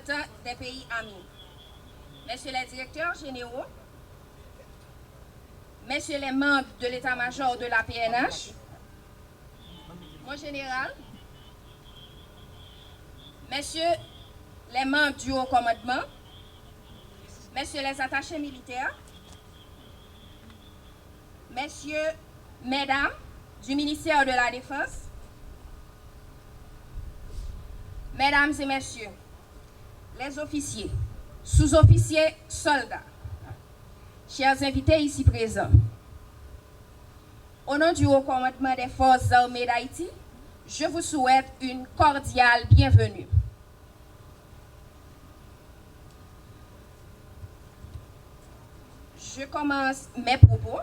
représentants des pays amis, messieurs les directeurs généraux, messieurs les membres de l'état-major de la PNH, mon général, messieurs les membres du haut commandement, messieurs les attachés militaires, messieurs, mesdames du ministère de la Défense, mesdames et messieurs, les officiers, sous-officiers, soldats, chers invités ici présents, au nom du haut commandement des forces armées d'Haïti, je vous souhaite une cordiale bienvenue. Je commence mes propos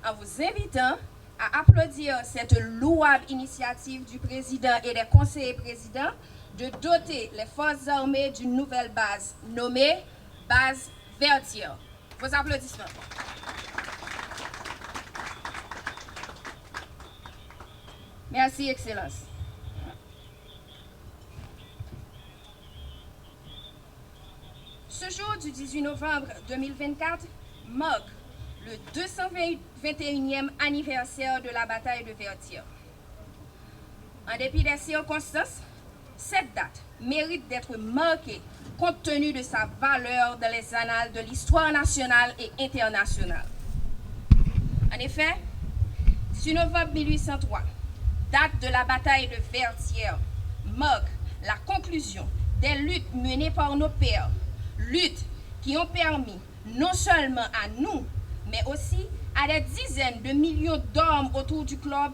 en vous invitant à applaudir cette louable initiative du président et des conseillers présidents de doter les forces armées d'une nouvelle base nommée base Vertières. Vos applaudissements. Merci, Excellence. Ce jour du 18 novembre 2024 marque le 221e anniversaire de la bataille de Vertières. En dépit des circonstances, cette date mérite d'être marquée compte tenu de sa valeur dans les annales de l'histoire nationale et internationale. En effet, 18 novembre 1803, date de la bataille de Vertières, marque la conclusion des luttes menées par nos pères, luttes qui ont permis non seulement à nous, mais aussi à des dizaines de millions d'hommes autour du globe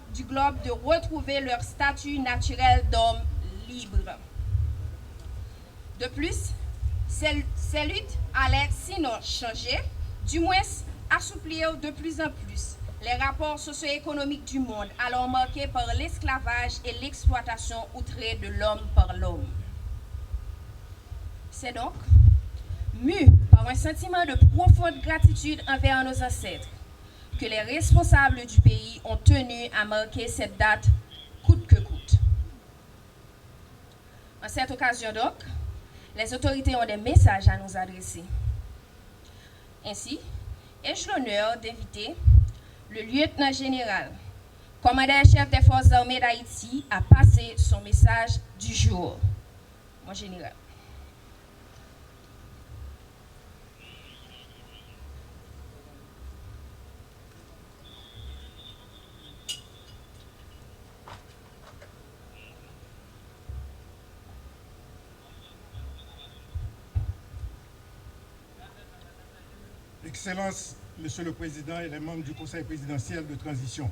de retrouver leur statut naturel d'homme libre. De plus, ces luttes allaient sinon changer, du moins assouplir de plus en plus les rapports socio-économiques du monde, alors marqués par l'esclavage et l'exploitation outrée de l'homme par l'homme. C'est donc mû par un sentiment de profonde gratitude envers nos ancêtres que les responsables du pays ont tenu à marquer cette date coûte que coûte. En cette occasion donc, les autorités ont des messages à nous adresser. Ainsi, ai-je l'honneur d'inviter le lieutenant général, commandant-chef des forces armées d'Haïti, à passer son message du jour. Mon général. Excellences, Monsieur le Président et les membres du Conseil présidentiel de transition,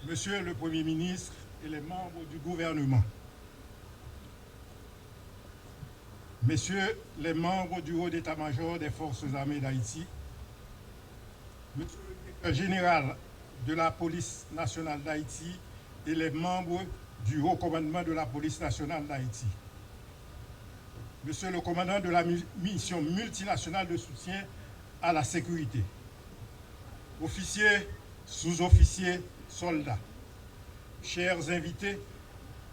Monsieur le Premier ministre et les membres du gouvernement, Messieurs les membres du haut d'état-major des forces armées d'Haïti, Monsieur le directeur général de la police nationale d'Haïti et les membres du haut commandement de la police nationale d'Haïti, Monsieur le commandant de la mission multinationale de soutien à la sécurité, officiers, sous-officiers, soldats, chers invités,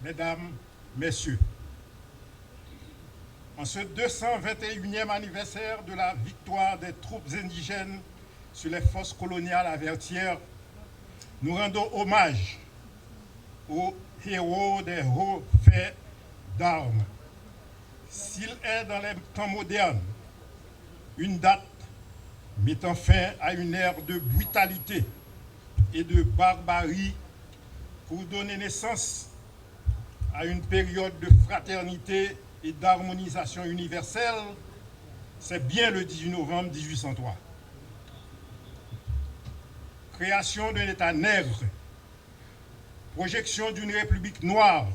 mesdames, messieurs, en ce 221e anniversaire de la victoire des troupes indigènes sur les forces coloniales à Vertières, nous rendons hommage aux héros des hauts faits d'armes. S'il est dans les temps modernes une date mettant fin à une ère de brutalité et de barbarie pour donner naissance à une période de fraternité et d'harmonisation universelle, c'est bien le 18 novembre 1803. Création d'un État nègre, projection d'une République noire,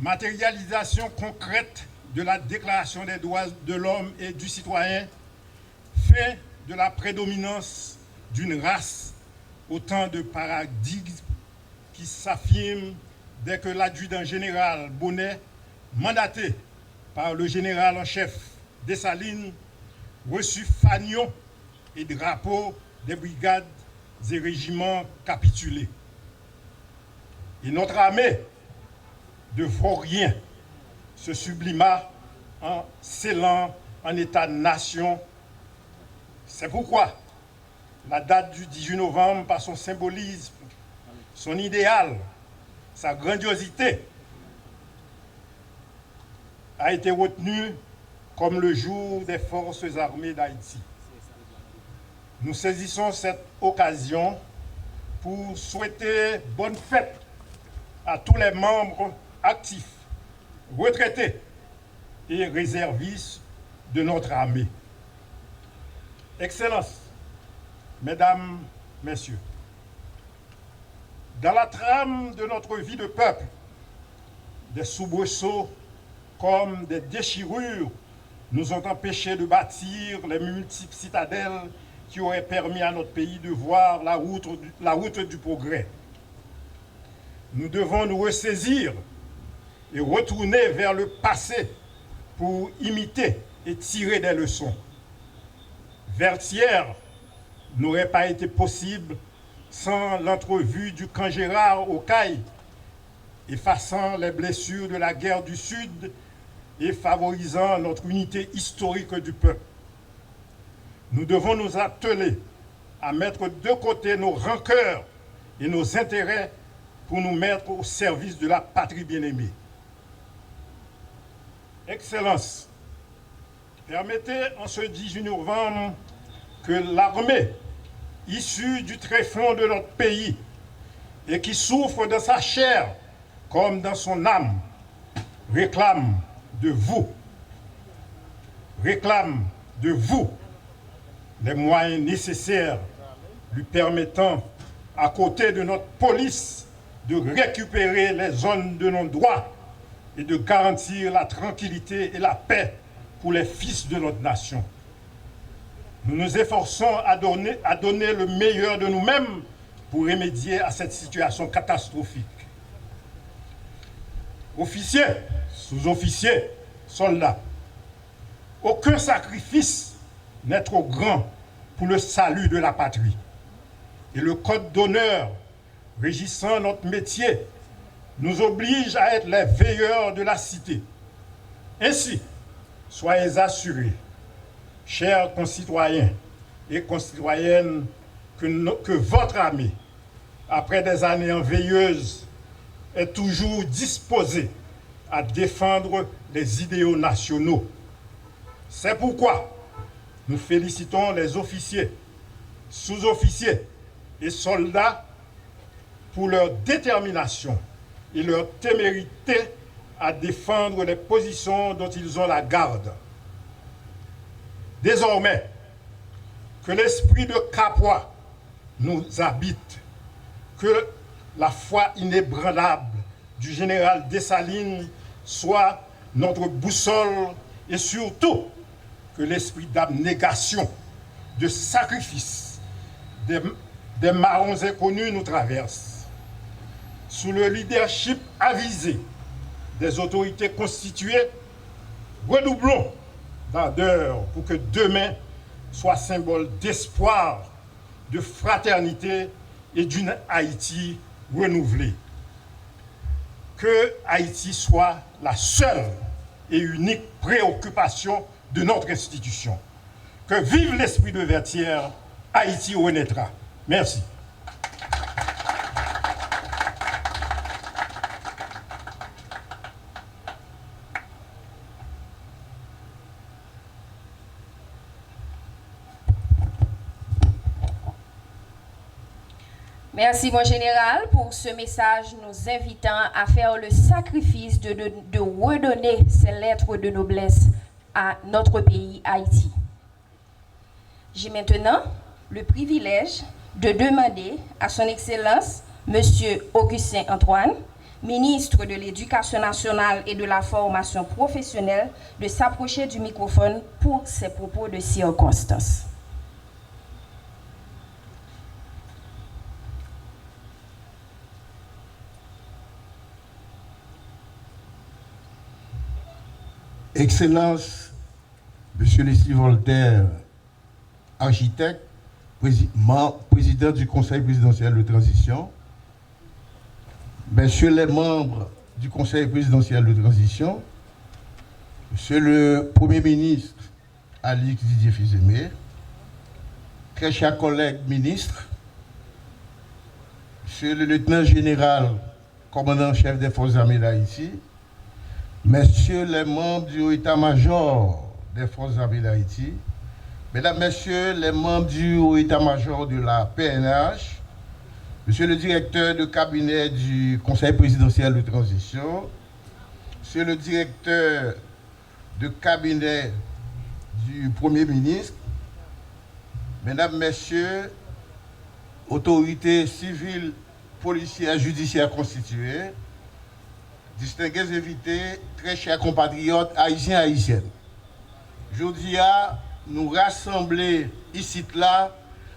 matérialisation concrète de la Déclaration des droits de l'homme et du citoyen, fin de la prédominance d'une race, autant de paradigmes qui s'affirment dès que l'adjudant général Bonnet, mandaté par le général en chef Dessalines, reçut fanions et drapeaux des brigades et régiments capitulés. Et notre armée de vauriens se sublima en scellant en État-nation. C'est pourquoi la date du 18 novembre, par son symbolisme, son idéal, sa grandiosité, a été retenue comme le jour des forces armées d'Haïti. Nous saisissons cette occasion pour souhaiter bonne fête à tous les membres actifs, retraités et réservistes de notre armée. Excellences, Mesdames, Messieurs, dans la trame de notre vie de peuple, des soubresauts comme des déchirures nous ont empêchés de bâtir les multiples citadelles qui auraient permis à notre pays de voir la route du progrès. Nous devons nous ressaisir et retourner vers le passé pour imiter et tirer des leçons. Vertières n'aurait pas été possible sans l'entrevue du camp Gérard au Caille, effaçant les blessures de la guerre du Sud et favorisant notre unité historique du peuple. Nous devons nous atteler à mettre de côté nos rancœurs et nos intérêts pour nous mettre au service de la patrie bien-aimée. Excellences, permettez en ce 18 novembre que l'armée, issue du tréfonds de notre pays et qui souffre dans sa chair comme dans son âme, réclame de vous les moyens nécessaires lui permettant, à côté de notre police, de récupérer les zones de non-droit et de garantir la tranquillité et la paix pour les fils de notre nation. Nous nous efforçons à donner le meilleur de nous-mêmes pour remédier à cette situation catastrophique. Officiers, sous-officiers, soldats, aucun sacrifice n'est trop grand pour le salut de la patrie. Et le code d'honneur régissant notre métier nous oblige à être les veilleurs de la cité. Ainsi, soyez assurés, chers concitoyens et concitoyennes, que votre armée, après des années enveilleuses, est toujours disposée à défendre les idéaux nationaux. C'est pourquoi nous félicitons les officiers, sous-officiers et soldats pour leur détermination et leur témérité à défendre les positions dont ils ont la garde. Désormais, que l'esprit de Capois nous habite, que la foi inébranlable du général Dessalines soit notre boussole et surtout que l'esprit d'abnégation, de sacrifice des marrons inconnus nous traverse. Sous le leadership avisé des autorités constituées, redoublons d'ardeur pour que demain soit symbole d'espoir, de fraternité et d'une Haïti renouvelée. Que Haïti soit la seule et unique préoccupation de notre institution. Que vive l'esprit de Vertières, Haïti renaîtra. Merci. Merci, mon général, pour ce message nous invitant à faire le sacrifice de redonner ces lettres de noblesse à notre pays, Haïti. J'ai maintenant le privilège de demander à son Excellence, M. Augustin Antoine, ministre de l'Éducation nationale et de la formation professionnelle, de s'approcher du microphone pour ses propos de circonstance. Excellence, Monsieur Leslie Voltaire, architecte, président du Conseil présidentiel de transition, Messieurs les membres du Conseil présidentiel de transition, Monsieur le Premier ministre Alix Didier Fils-Aimé, très chers collègues ministres, Monsieur le lieutenant général, commandant-chef des forces armées d'Haïti, Messieurs les membres du haut état-major des forces armées d'Haïti, Mesdames, Messieurs les membres du haut état-major de la PNH, Monsieur le directeur de cabinet du Conseil présidentiel de transition, Monsieur le directeur de cabinet du Premier ministre, Mesdames, Messieurs, autorités civiles, policières, judiciaires constituées, distingués invités, très chers compatriotes haïtiens et haïtiennes. Aujourd'hui, nous rassembler ici là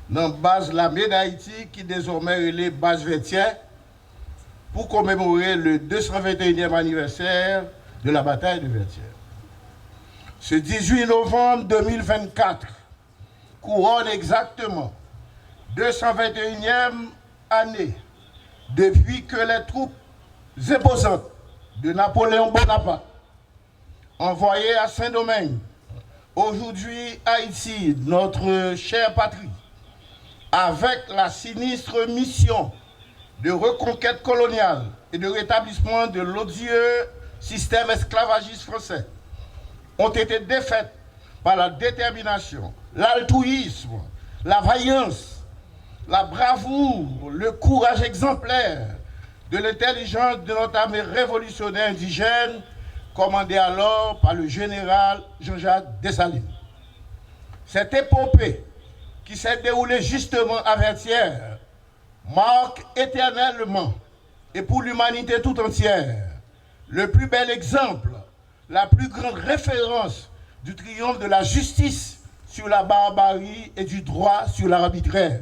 dans la base l'armée d'Haïti qui désormais est la base Vertière pour commémorer le 221e anniversaire de la bataille de Vertière. Ce 18 novembre 2024 couronne exactement 221e année depuis que les troupes imposantes de Napoléon Bonaparte envoyées à Saint-Domingue, aujourd'hui Haïti, notre chère patrie, avec la sinistre mission de reconquête coloniale et de rétablissement de l'odieux système esclavagiste français, ont été défaites par la détermination, l'altruisme, la vaillance, la bravoure, le courage exemplaire de l'intelligence de notre armée révolutionnaire indigène, commandée alors par le général Jean-Jacques Dessalines. Cette épopée qui s'est déroulée justement à Vertière marque éternellement, et pour l'humanité tout entière, le plus bel exemple, la plus grande référence du triomphe de la justice sur la barbarie et du droit sur l'arbitraire.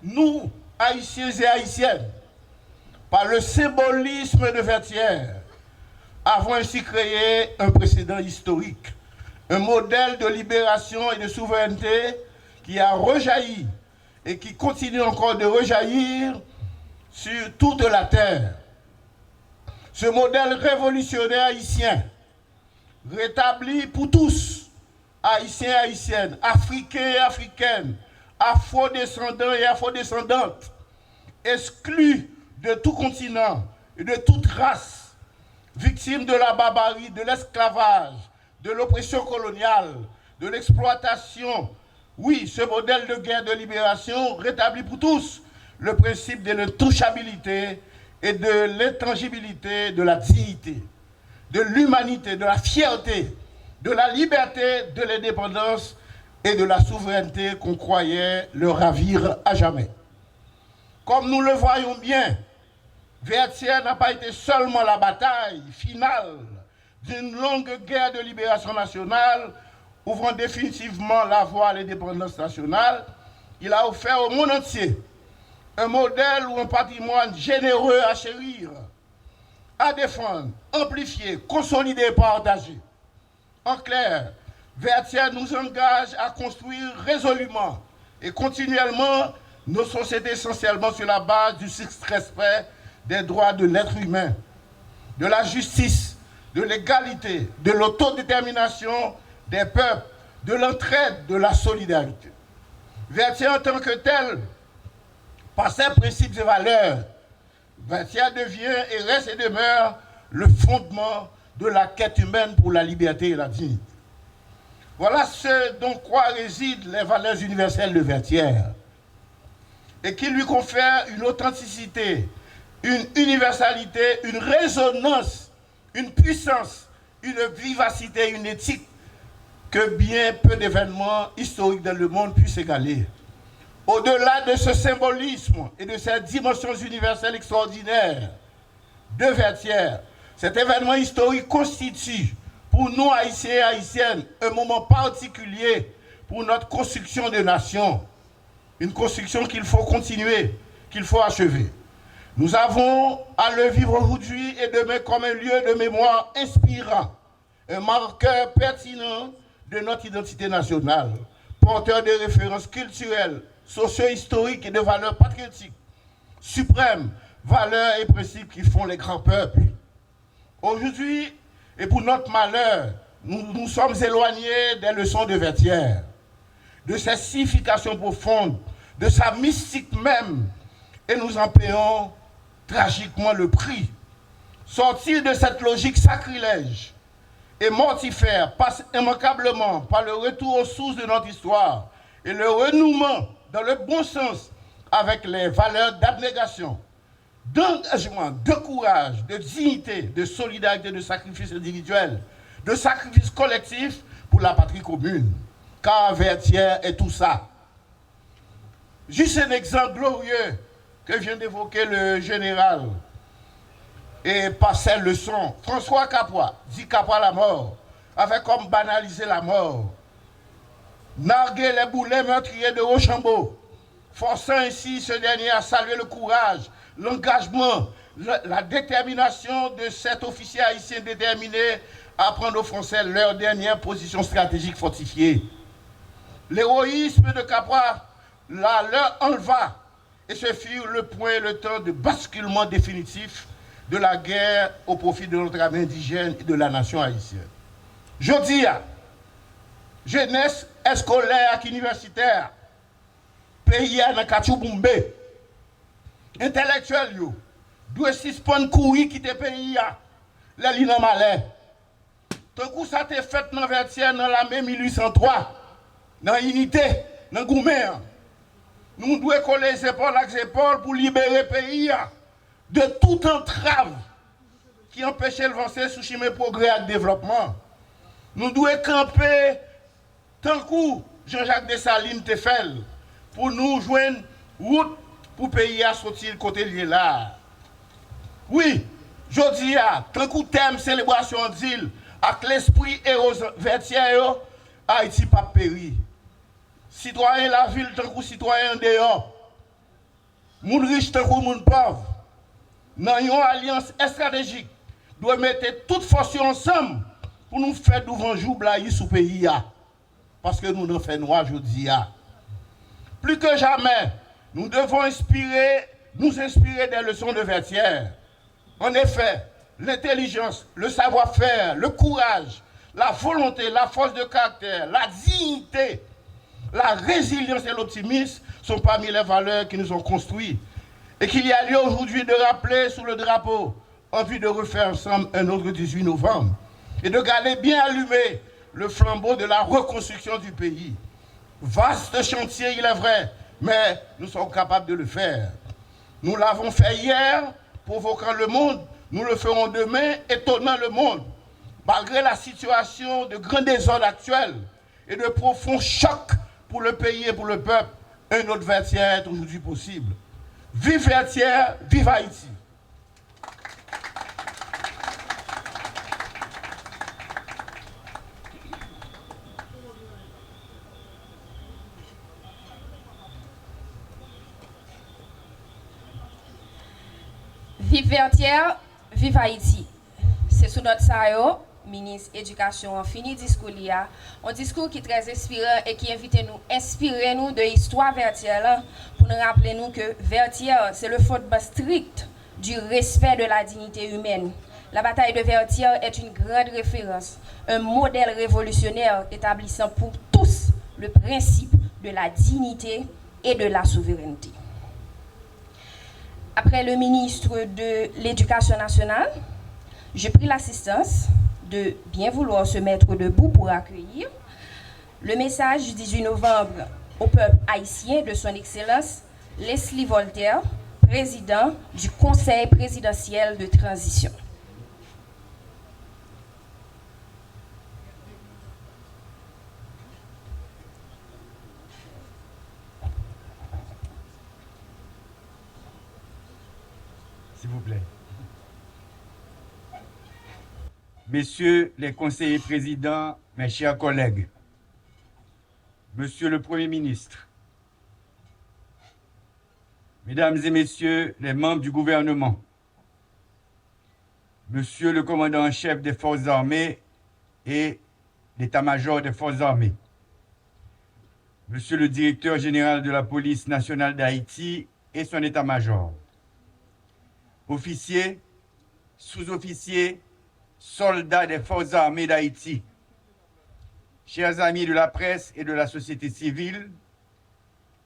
Nous, Haïtiens et Haïtiennes, par le symbolisme de Vertière, avons ainsi créé un précédent historique, un modèle de libération et de souveraineté qui a rejailli et qui continue encore de rejaillir sur toute la terre. Ce modèle révolutionnaire haïtien, rétabli pour tous, Haïtiens et Haïtiennes, Africains et Africaines, Afro-descendants et Afro-descendantes, exclus de tout continent et de toute race, victimes de la barbarie, de l'esclavage, de l'oppression coloniale, de l'exploitation. Oui, ce modèle de guerre de libération rétablit pour tous le principe de l'intouchabilité et de l'intangibilité de la dignité, de l'humanité, de la fierté, de la liberté, de l'indépendance et de la souveraineté qu'on croyait le ravir à jamais. Comme nous le voyons bien, Vertière n'a pas été seulement la bataille finale d'une longue guerre de libération nationale, ouvrant définitivement la voie à l'indépendance nationale. Il a offert au monde entier un modèle ou un patrimoine généreux à chérir, à défendre, amplifier, consolider et partager. En clair, Vertière nous engage à construire résolument et continuellement nos sociétés essentiellement sur la base du strict respect des droits de l'être humain, de la justice, de l'égalité, de l'autodétermination des peuples, de l'entraide, de la solidarité. Vertière en tant que tel, par ses principes et valeurs, Vertière devient et reste et demeure le fondement de la quête humaine pour la liberté et la dignité. Voilà ce dont quoi résident les valeurs universelles de Vertière et qui lui confèrent une authenticité, une universalité, une résonance, une puissance, une vivacité, une éthique que bien peu d'événements historiques dans le monde puissent égaler. Au-delà de ce symbolisme et de ces dimensions universelles extraordinaires de Vertière, cet événement historique constitue pour nous, Haïtiens et Haïtiennes, un moment particulier pour notre construction de nation. Une construction qu'il faut continuer, qu'il faut achever. Nous avons à le vivre aujourd'hui et demain comme un lieu de mémoire inspirant, un marqueur pertinent de notre identité nationale, porteur de références culturelles, socio-historiques et de valeurs patriotiques, suprêmes, valeurs et principes qui font les grands peuples. Aujourd'hui, Et pour notre malheur, nous sommes éloignés des leçons de Vertières, de ses significations profondes, de sa mystique même, et nous en payons tragiquement le prix. Sortir de cette logique sacrilège et mortifère passe immanquablement par le retour aux sources de notre histoire et le renouement dans le bon sens avec les valeurs d'abnégation, d'engagement, de courage, de dignité, de solidarité, de sacrifice individuel, de sacrifice collectif pour la patrie commune. Car Vertières est tout ça. Juste un exemple glorieux que vient d'évoquer le général et par cette leçon. François Capra dit Capra la mort, avait comme banalisé la mort. Narguer les boulets meurtriers de Rochambeau, forçant ainsi ce dernier à saluer le courage, l'engagement, la détermination de cet officier haïtien déterminé à prendre aux Français leur dernière position stratégique fortifiée. L'héroïsme de Capra leur enleva et ce fut le point et le temps de basculement définitif de la guerre au profit de notre âme indigène et de la nation haïtienne. Je dis, jeunesse scolaire universitaire, pays dans Kachouboumbe, intellectuel, doit suspendre courir quitter pays, les lignes malais. Tant que ça t'est fait dans Vertières dans l'année 1803, dans l'unité, dans Goumé, nous devons coller les épaules avec les épaules pour libérer le pays de toute entrave qui empêchait l'avancer sous chemin progrès et développement. Nous devons camper tant que Jean-Jacques Dessalines te fait pour nous joindre route pour le pays à sortir côté lié là. Oui, je dis, tant que thème célébration d'île, avec l'esprit héros Vertières, Haïti pas péri. Citoyen la ville tant que citoyen dehors. Moun riche tant que moun pauvre. Dans une alliance stratégique, doit mettre toutes forces ensemble pour nous faire devant jour blaye sous pays. Parce que nous n'en faisons pas aujourd'hui. Plus que jamais, nous devons nous inspirer des leçons de Vertières. En effet, l'intelligence, le savoir-faire, le courage, la volonté, la force de caractère, la dignité, la résilience et l'optimisme sont parmi les valeurs qui nous ont construits et qu'il y a lieu aujourd'hui de rappeler sous le drapeau en vue de refaire ensemble un autre 18 novembre et de garder bien allumé le flambeau de la reconstruction du pays. Vaste chantier, il est vrai, mais nous sommes capables de le faire. Nous l'avons fait hier, provoquant le monde, nous le ferons demain, étonnant le monde. Malgré la situation de grand désordre actuel et de profonds chocs pour le pays et pour le peuple, un autre Vertières est aujourd'hui possible. Vive Vertières, vive Haïti! Vive Vertières, vive Haïti. C'est sous notre saillot, ministre Éducation, en fini discours là, un discours qui est très inspirant et qui invite nous, inspirer nous de l'histoire Vertières pour nous rappeler nous que Vertières, c'est le fondement strict du respect de la dignité humaine. La bataille de Vertières est une grande référence, un modèle révolutionnaire établissant pour tous le principe de la dignité et de la souveraineté. Après le ministre de l'Éducation nationale, je prie l'assistance de bien vouloir se mettre debout pour accueillir le message du 18 novembre au peuple haïtien de son Excellence Leslie Voltaire, président du Conseil présidentiel de transition. S'il vous plaît. Messieurs les conseillers présidents, mes chers collègues, Monsieur le Premier ministre, Mesdames et Messieurs les membres du gouvernement, Monsieur le commandant en chef des forces armées et l'état-major des forces armées, Monsieur le directeur général de la police nationale d'Haïti et son état-major, officiers, sous-officiers, soldats des forces armées d'Haïti, chers amis de la presse et de la société civile,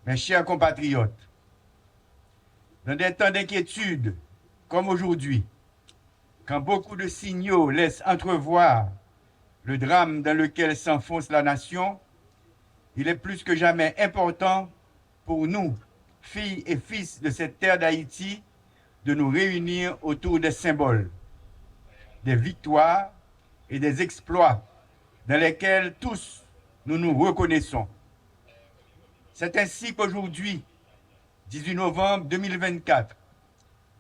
mes chers compatriotes, dans des temps d'inquiétude comme aujourd'hui, quand beaucoup de signaux laissent entrevoir le drame dans lequel s'enfonce la nation, il est plus que jamais important pour nous, filles et fils de cette terre d'Haïti, de nous réunir autour des symboles, des victoires et des exploits dans lesquels tous nous nous reconnaissons. C'est ainsi qu'aujourd'hui, 18 novembre 2024,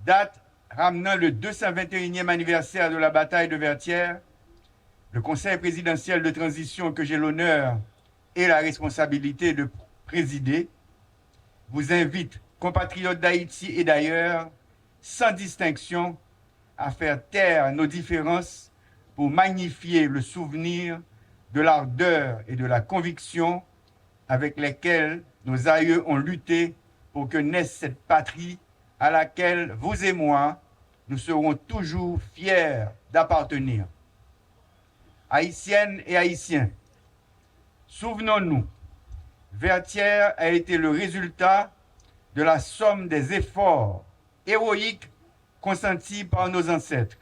date ramenant le 221e anniversaire de la bataille de Vertières, le Conseil présidentiel de transition que j'ai l'honneur et la responsabilité de présider vous invite, compatriotes d'Haïti et d'ailleurs, sans distinction, à faire taire nos différences pour magnifier le souvenir de l'ardeur et de la conviction avec lesquelles nos aïeux ont lutté pour que naisse cette patrie à laquelle vous et moi, nous serons toujours fiers d'appartenir. Haïtiennes et Haïtiens, souvenons-nous, Vertières a été le résultat de la somme des efforts héroïques consentis par nos ancêtres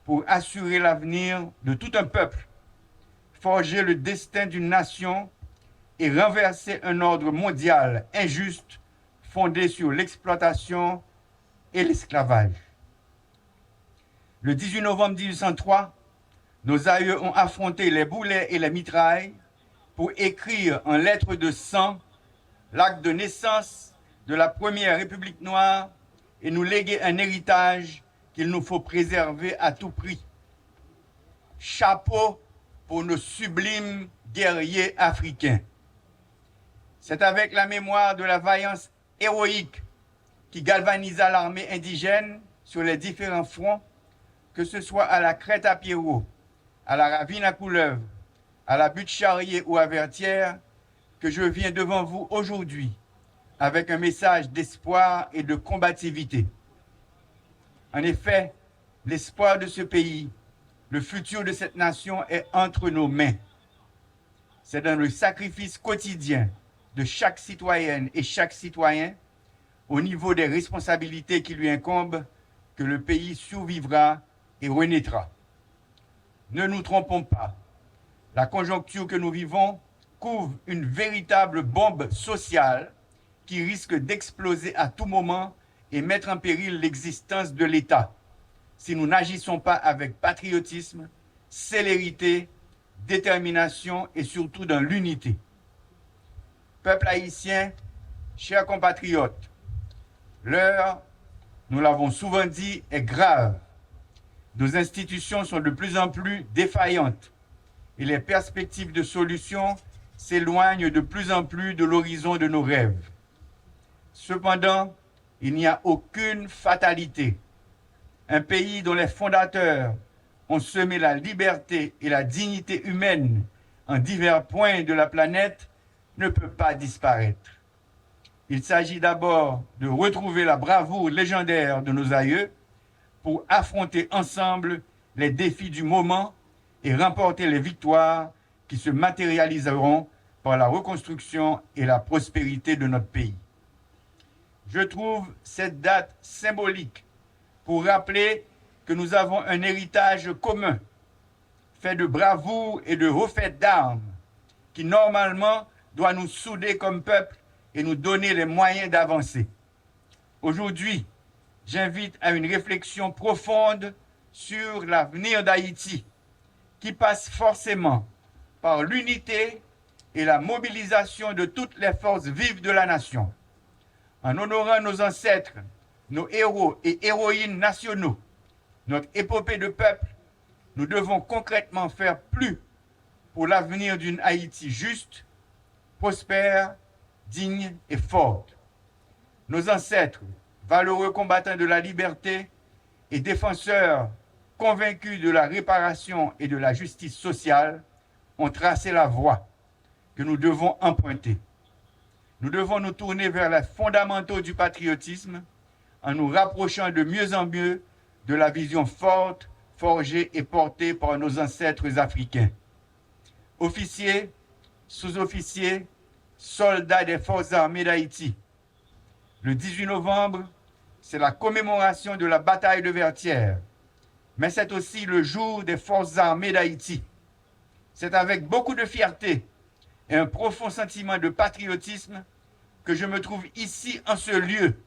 pour assurer l'avenir de tout un peuple, forger le destin d'une nation et renverser un ordre mondial injuste fondé sur l'exploitation et l'esclavage. Le 18 novembre 1803, nos aïeux ont affronté les boulets et les mitrailles pour écrire en lettres de sang l'acte de naissance de la première République noire et nous léguer un héritage qu'il nous faut préserver à tout prix. Chapeau pour nos sublimes guerriers africains. C'est avec la mémoire de la vaillance héroïque qui galvanisa l'armée indigène sur les différents fronts, que ce soit à la Crête à Pierrot, à la Ravine à Couleuvre, à la Butte Charrier ou à Vertières, que je viens devant vous aujourd'hui avec un message d'espoir et de combativité. En effet, l'espoir de ce pays, le futur de cette nation est entre nos mains. C'est dans le sacrifice quotidien de chaque citoyenne et chaque citoyen, au niveau des responsabilités qui lui incombent, que le pays survivra et renaîtra. Ne nous trompons pas, la conjoncture que nous vivons couvre une véritable bombe sociale qui risque d'exploser à tout moment et mettre en péril l'existence de l'État si nous n'agissons pas avec patriotisme, célérité, détermination et surtout dans l'unité. Peuple haïtien, chers compatriotes, l'heure, nous l'avons souvent dit, est grave. Nos institutions sont de plus en plus défaillantes et les perspectives de solutions s'éloignent de plus en plus de l'horizon de nos rêves. Cependant, il n'y a aucune fatalité. Un pays dont les fondateurs ont semé la liberté et la dignité humaine en divers points de la planète ne peut pas disparaître. Il s'agit d'abord de retrouver la bravoure légendaire de nos aïeux pour affronter ensemble les défis du moment et remporter les victoires qui se matérialiseront par la reconstruction et la prospérité de notre pays. Je trouve cette date symbolique pour rappeler que nous avons un héritage commun, fait de bravoure et de refaite d'armes, qui normalement doit nous souder comme peuple et nous donner les moyens d'avancer. Aujourd'hui, j'invite à une réflexion profonde sur l'avenir d'Haïti, qui passe forcément par l'unité et la mobilisation de toutes les forces vives de la nation. En honorant nos ancêtres, nos héros et héroïnes nationaux, notre épopée de peuple, nous devons concrètement faire plus pour l'avenir d'une Haïti juste, prospère, digne et forte. Nos ancêtres, valeureux combattants de la liberté et défenseurs convaincus de la réparation et de la justice sociale, ont tracé la voie que nous devons emprunter. Nous devons nous tourner vers les fondamentaux du patriotisme en nous rapprochant de mieux en mieux de la vision forte, forgée et portée par nos ancêtres africains. Officiers, sous-officiers, soldats des forces armées d'Haïti. Le 18 novembre, c'est la commémoration de la bataille de Vertières, mais c'est aussi le jour des forces armées d'Haïti. C'est avec beaucoup de fierté et un profond sentiment de patriotisme que je me trouve ici en ce lieu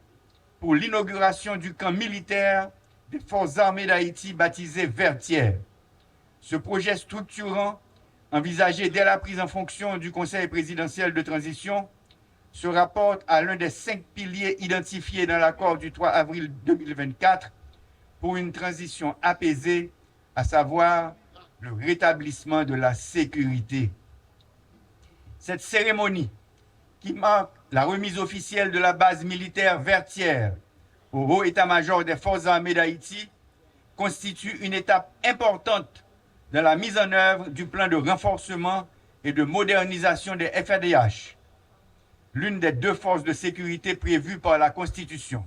pour l'inauguration du camp militaire des forces armées d'Haïti baptisé Vertières. Ce projet structurant, envisagé dès la prise en fonction du Conseil présidentiel de transition, se rapporte à l'un des 5 piliers identifiés dans l'accord du 3 avril 2024 pour une transition apaisée, à savoir le rétablissement de la sécurité. Cette cérémonie, qui marque la remise officielle de la base militaire Vertières au haut état-major des forces armées d'Haïti, constitue une étape importante dans la mise en œuvre du plan de renforcement et de modernisation des FADH, l'une des 2 forces de sécurité prévues par la Constitution.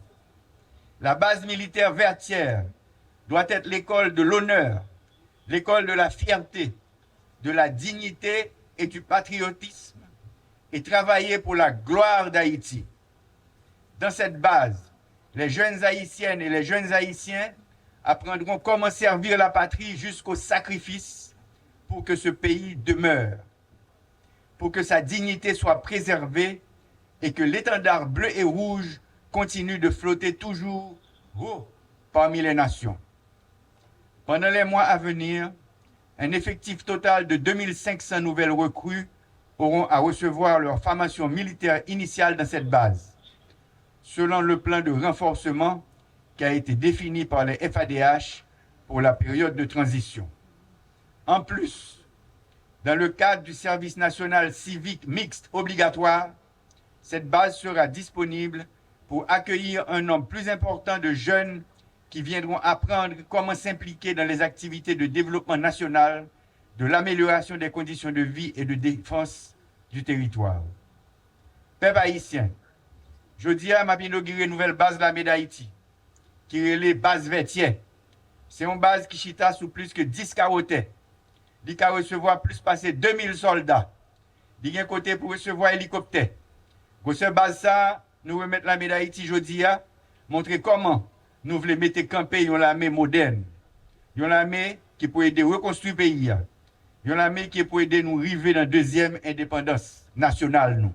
La base militaire Vertières doit être l'école de l'honneur, l'école de la fierté, de la dignité et du patriotisme, et travailler pour la gloire d'Haïti. Dans cette base, les jeunes Haïtiennes et les jeunes Haïtiens apprendront comment servir la patrie jusqu'au sacrifice pour que ce pays demeure, pour que sa dignité soit préservée et que l'étendard bleu et rouge continue de flotter toujours haut parmi les nations. Pendant les mois à venir, un effectif total de 2500 nouvelles recrues auront à recevoir leur formation militaire initiale dans cette base, selon le plan de renforcement qui a été défini par les FADH pour la période de transition. En plus, dans le cadre du service national civique mixte obligatoire, cette base sera disponible pour accueillir un nombre plus important de jeunes qui viendront apprendre comment s'impliquer dans les activités de développement national, de l'amélioration des conditions de vie et de défense du territoire. Peuple haïtien, jeudi à m'a inauguré une nouvelle base de l'armée d'Haïti, qui est les bases Vertières. C'est une base qui chita sous plus que 10 carottes. Il va recevoir plus passer 2000 soldats. Il y a un côté pour recevoir hélicoptère. Pour cette base ça, nous remettons l'armée d'Haïti jeudi à montrer comment nous voulons mettre camper une armée moderne. Une armée qui peut aider à reconstruire le pays. Une armée qui peut aider nous arriver dans la deuxième indépendance nationale. Nous.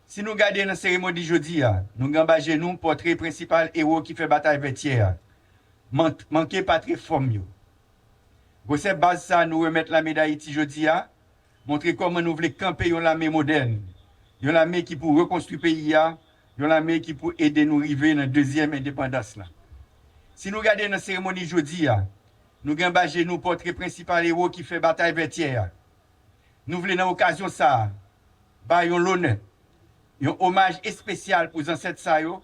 Si nous regardons la cérémonie jeudi, nous engagons nous portrait principal héros qui fait bataille Vertières. Manquez pas très forme. Pour cette base ça, nous remettons la médaille d'Haïti jeudi, montrer comment nous voulons camper une armée moderne. Une armée qui peut reconstruire le pays, une armée qui peut aider nous arriver dans la deuxième indépendance. Là. Si nous regardons la cérémonie jeudi, nous engagons nous portrait principal héros qui fait bataille Vertières. Nous voulons dans l'occasion ça, bailler l'honneur. Un hommage spécial pour les ancêtres sa yo,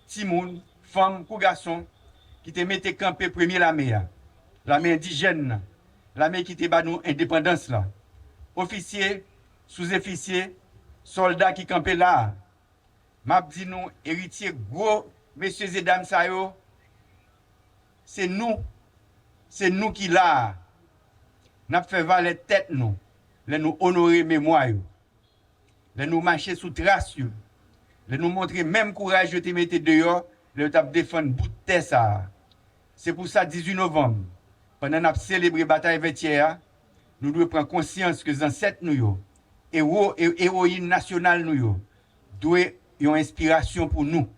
timoun, femmes, ou garçons, qui te mettent camper premier l'armée indigène, l'armée qui te bat nous indépendance là. Officiers, sous-officiers, soldats qui campaient là. M'a dit nous, héritiers gros, messieurs et dames sa yo, c'est nous qui là. N'a fait valer tête nous, nous honorer mémoire yo. Les nous marcher sous trace, les nous montrer même courage de te mettre dehors, les nous défendre bout de terre ça. C'est pour ça 18 novembre, pendant qu'on célèbre la bataille Vertières, nous devons prendre conscience que les ancêtres nous, héros et héroïnes nationales nous, doivent une inspiration pour nous.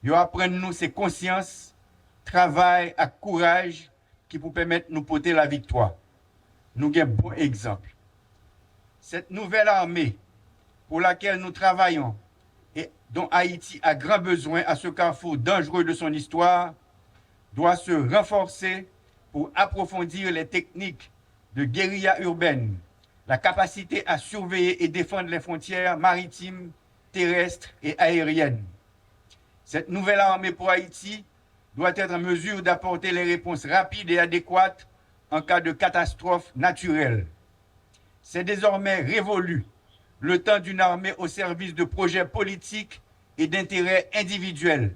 Ils apprennent nous ces consciences, travail et courage qui pour permettre de nous porter la victoire. Nous avons un bon exemple. Cette nouvelle armée pour laquelle nous travaillons et dont Haïti a grand besoin à ce carrefour dangereux de son histoire, doit se renforcer pour approfondir les techniques de guérilla urbaine, la capacité à surveiller et défendre les frontières maritimes, terrestres et aériennes. Cette nouvelle armée pour Haïti doit être en mesure d'apporter les réponses rapides et adéquates en cas de catastrophe naturelle. C'est désormais révolu le temps d'une armée au service de projets politiques et d'intérêts individuels.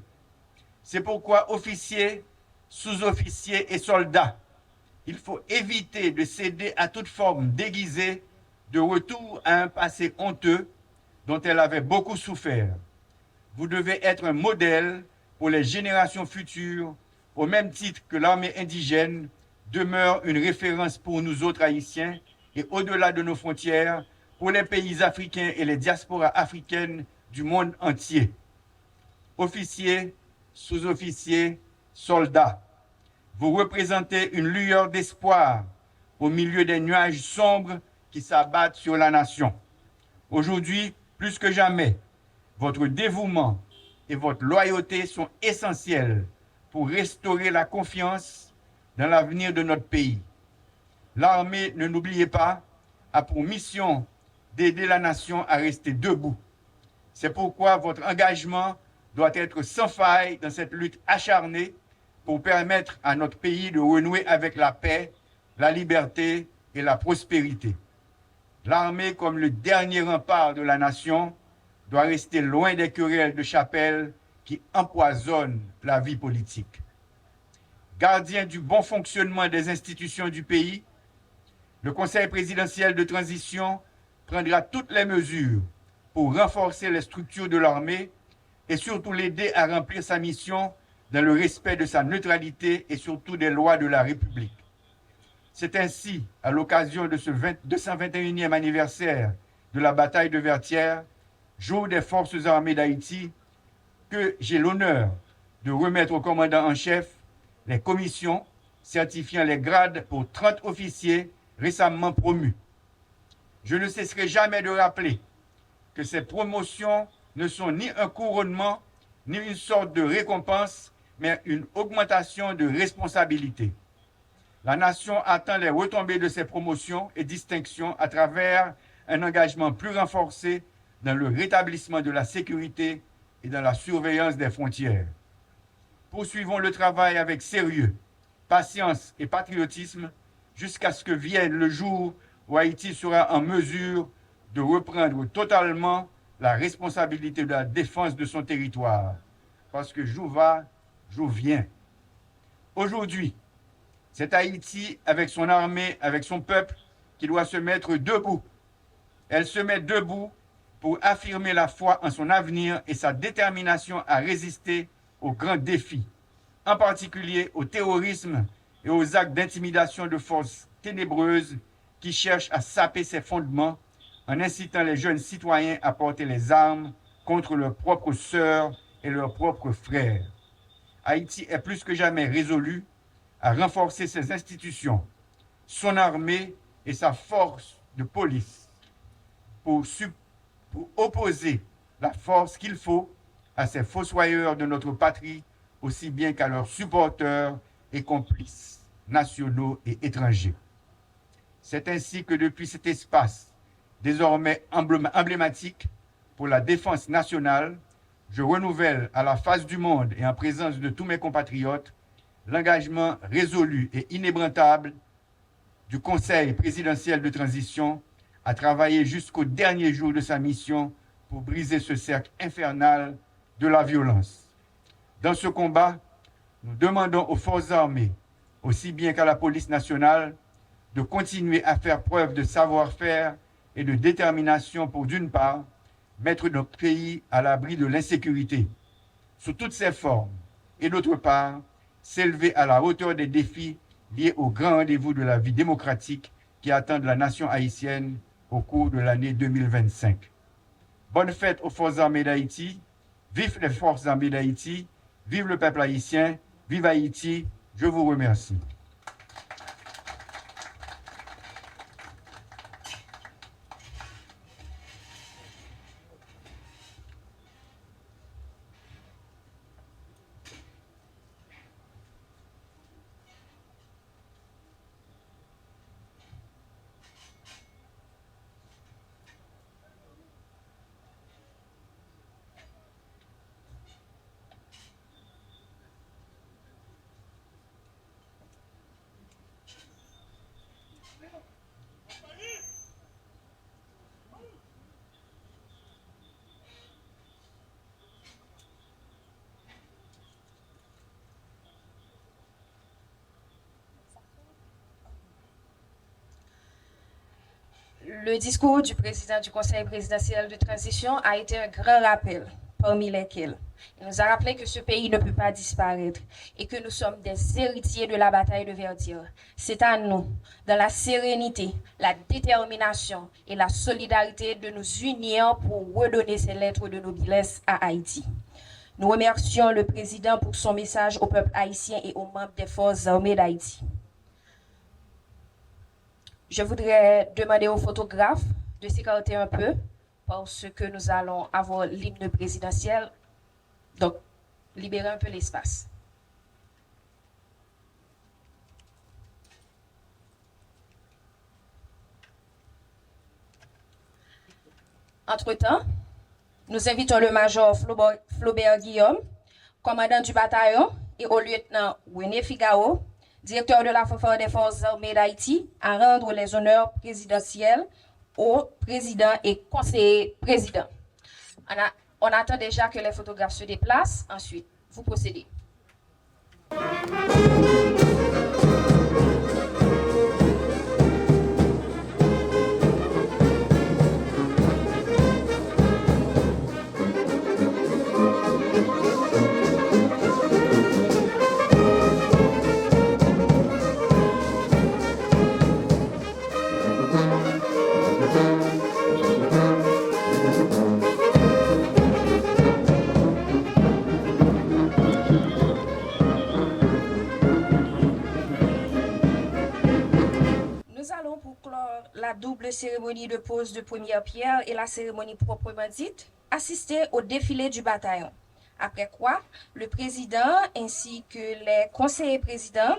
C'est pourquoi officiers, sous-officiers et soldats, il faut éviter de céder à toute forme déguisée de retour à un passé honteux dont elle avait beaucoup souffert. Vous devez être un modèle pour les générations futures, au même titre que l'armée indigène demeure une référence pour nous autres Haïtiens et au-delà de nos frontières, pour les pays africains et les diasporas africaines du monde entier. Officiers, sous-officiers, soldats, vous représentez une lueur d'espoir au milieu des nuages sombres qui s'abattent sur la nation. Aujourd'hui, plus que jamais, votre dévouement et votre loyauté sont essentiels pour restaurer la confiance dans l'avenir de notre pays. L'armée, ne l'oubliez pas, a pour mission d'aider la nation à rester debout. C'est pourquoi votre engagement doit être sans faille dans cette lutte acharnée pour permettre à notre pays de renouer avec la paix, la liberté et la prospérité. L'armée, comme le dernier rempart de la nation, doit rester loin des querelles de chapelle qui empoisonnent la vie politique. Gardien du bon fonctionnement des institutions du pays, le Conseil présidentiel de transition prendra toutes les mesures pour renforcer les structures de l'armée et surtout l'aider à remplir sa mission dans le respect de sa neutralité et surtout des lois de la République. C'est ainsi, à l'occasion de ce 221e anniversaire de la bataille de Vertières, jour des forces armées d'Haïti, que j'ai l'honneur de remettre au commandant en chef les commissions certifiant les grades pour 30 officiers récemment promus. Je ne cesserai jamais de rappeler que ces promotions ne sont ni un couronnement, ni une sorte de récompense, mais une augmentation de responsabilité. La nation attend les retombées de ces promotions et distinctions à travers un engagement plus renforcé dans le rétablissement de la sécurité et dans la surveillance des frontières. Poursuivons le travail avec sérieux, patience et patriotisme jusqu'à ce que vienne le jour où Haïti sera en mesure de reprendre totalement la responsabilité de la défense de son territoire. Parce que j'où va, j'où viens. Aujourd'hui, c'est Haïti, avec son armée, avec son peuple, qui doit se mettre debout. Elle se met debout pour affirmer la foi en son avenir et sa détermination à résister aux grands défis, en particulier au terrorisme et aux actes d'intimidation de forces ténébreuses qui cherchent à saper ses fondements en incitant les jeunes citoyens à porter les armes contre leurs propres sœurs et leurs propres frères. Haïti est plus que jamais résolu à renforcer ses institutions, son armée et sa force de police pour opposer la force qu'il faut à ces fossoyeurs de notre patrie, aussi bien qu'à leurs supporters et complices nationaux et étrangers. C'est ainsi que depuis cet espace, désormais emblématique pour la défense nationale, je renouvelle à la face du monde et en présence de tous mes compatriotes l'engagement résolu et inébranlable du Conseil présidentiel de transition à travailler jusqu'au dernier jour de sa mission pour briser ce cercle infernal de la violence. Dans ce combat, nous demandons aux forces armées, aussi bien qu'à la police nationale, de continuer à faire preuve de savoir-faire et de détermination pour, d'une part, mettre notre pays à l'abri de l'insécurité, sous toutes ses formes, et d'autre part, s'élever à la hauteur des défis liés au grand rendez-vous de la vie démocratique qui attendent la nation haïtienne au cours de l'année 2025. Bonne fête aux forces armées d'Haïti, vive les forces armées d'Haïti, vive le peuple haïtien, vive Haïti, je vous remercie. Le discours du président du Conseil présidentiel de transition a été un grand rappel, parmi lesquels il nous a rappelé que ce pays ne peut pas disparaître et que nous sommes des héritiers de la bataille de Verdière. C'est à nous, dans la sérénité, la détermination et la solidarité, de nous unir pour redonner ces lettres de noblesse à Haïti. Nous remercions le président pour son message au peuple haïtien et aux membres des forces armées d'Haïti. Je voudrais demander aux photographes de s'écarter un peu parce que nous allons avoir l'hymne présidentiel. Donc, libérez un peu l'espace. Entre-temps, nous invitons le major Flaubert Guillaume, commandant du bataillon, et au lieutenant René Figaro, directeur de la fanfare des forces armées d'Haïti, à rendre les honneurs présidentiels au président et conseiller président. On attend déjà que les photographes se déplacent. Ensuite, vous procédez. La double cérémonie de pose de première pierre et la cérémonie proprement dite, assister au défilé du bataillon. Après quoi, le président ainsi que les conseillers présidents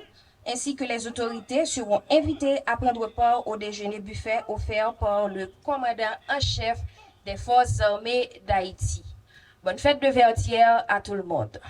ainsi que les autorités seront invités à prendre part au déjeuner buffet offert par le commandant en chef des forces armées d'Haïti. Bonne fête de Verdière à tout le monde.